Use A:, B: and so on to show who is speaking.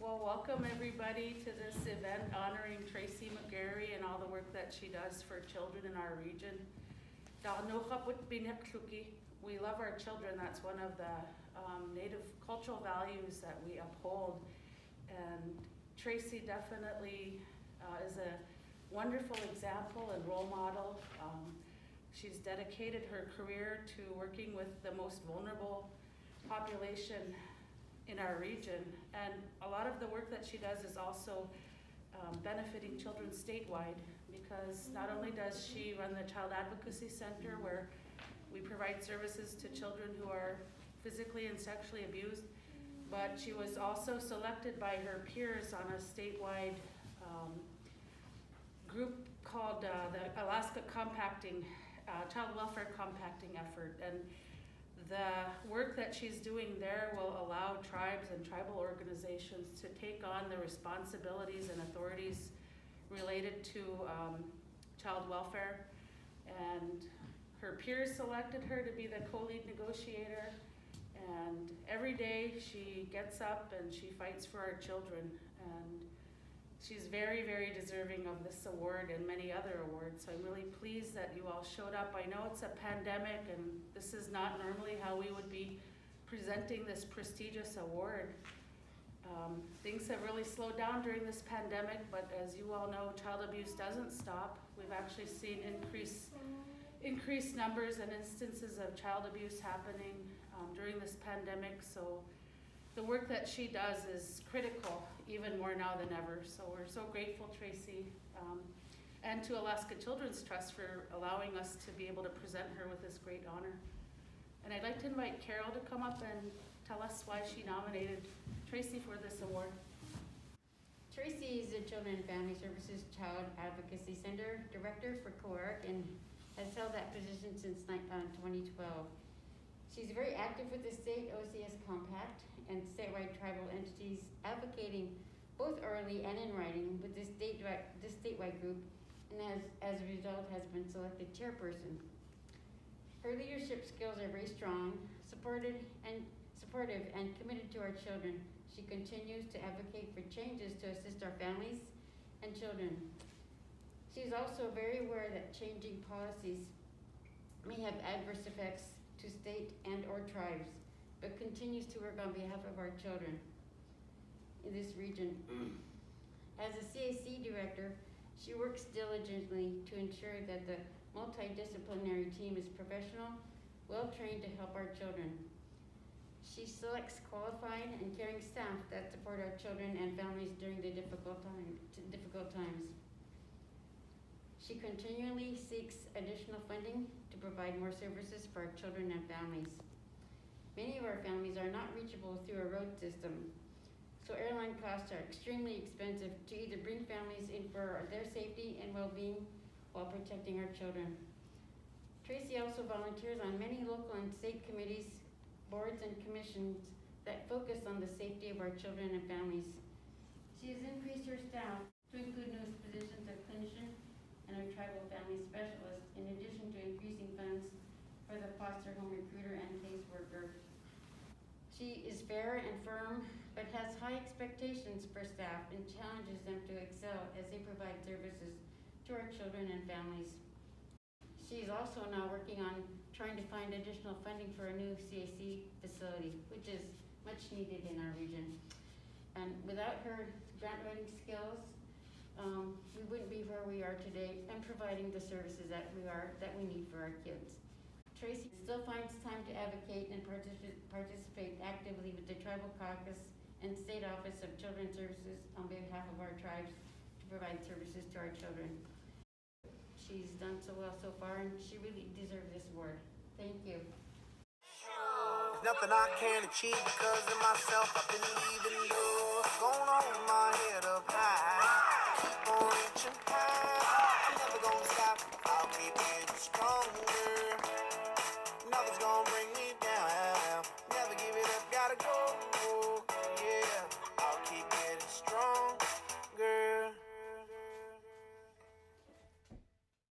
A: Well, welcome everybody to this event honoring Traci McGarry and all the work that she does for children in our region. We love our children. That's one of the Native cultural values that we uphold. And Traci definitely is a wonderful example and role model. She's dedicated her career to working with the most vulnerable population in our region, and a lot of the work that she does is also benefiting children statewide, because not only does she run the Child Advocacy Center where we provide services to children who are physically and sexually abused, but she was also selected by her peers on a statewide group called the Alaska Compacting, Child Welfare Compacting Effort. And the work that she's doing there will allow tribes and tribal organizations to take on the responsibilities and authorities related to child welfare. And her peers selected her to be the co-lead negotiator. And every day she gets up and she fights for our children. And she's very, very deserving of this award and many other awards. So I'm really pleased that you all showed up. I know it's a pandemic and this is not normally how we would be presenting this prestigious award. Things have really slowed down during this pandemic, but as you all know, child abuse doesn't stop. We've actually seen increased numbers and instances of child abuse happening during this pandemic. So the work that she does is critical, even more now than ever. So we're so grateful, Traci, and to Alaska Children's Trust for allowing us to be able to present her with this great honor. And I'd like to invite Carol to come up and tell us why she nominated Traci for this award.
B: Traci is the Children and Family Services Child Advocacy Center Director for COARC and has held that position since 2012. She's very active with the state OCS Compact and statewide tribal entities, advocating both orally and in writing with this statewide group, and as a result has been selected chairperson. Her leadership skills are very strong, supportive and committed to our children. She continues to advocate for changes to assist our families and children. She is also very aware that changing policies may have adverse effects to state and or tribes, but continues to work on behalf of our children in this region. As a CAC director, she works diligently to ensure that the multidisciplinary team is professional, well-trained to help our children. She selects qualified and caring staff that support our children and families during the difficult times. She continually seeks additional funding to provide more services for our children and families. Many of our families are not reachable through a road system, so airline costs are extremely expensive to either bring families in for their safety and well-being while protecting our children. Traci also volunteers on many local and state committees, boards, and commissions that focus on the safety of our children and families. She has increased her staff to include new positions of clinician and our tribal family specialist, in addition to increasing funds for the foster home recruiter and caseworker. She is fair and firm, but has high expectations for staff and challenges them to excel as they provide services to our children and families. She is also now working on trying to find additional funding for a new CAC facility, which is much needed in our region. And without her grant writing skills, we wouldn't be where we are today and providing the services that we need for our kids. Traci still finds time to advocate and participate actively with the Tribal Caucus and State Office of Children's Services on behalf of our tribes to provide services to our children. She's done so well so far, and she really deserves this award. Thank you.
C: There's nothing I can't achieve because of myself. I believe in yours. Gonna hold my head up high. Keep on reaching high. I'm never gonna stop. I'll keep getting strong.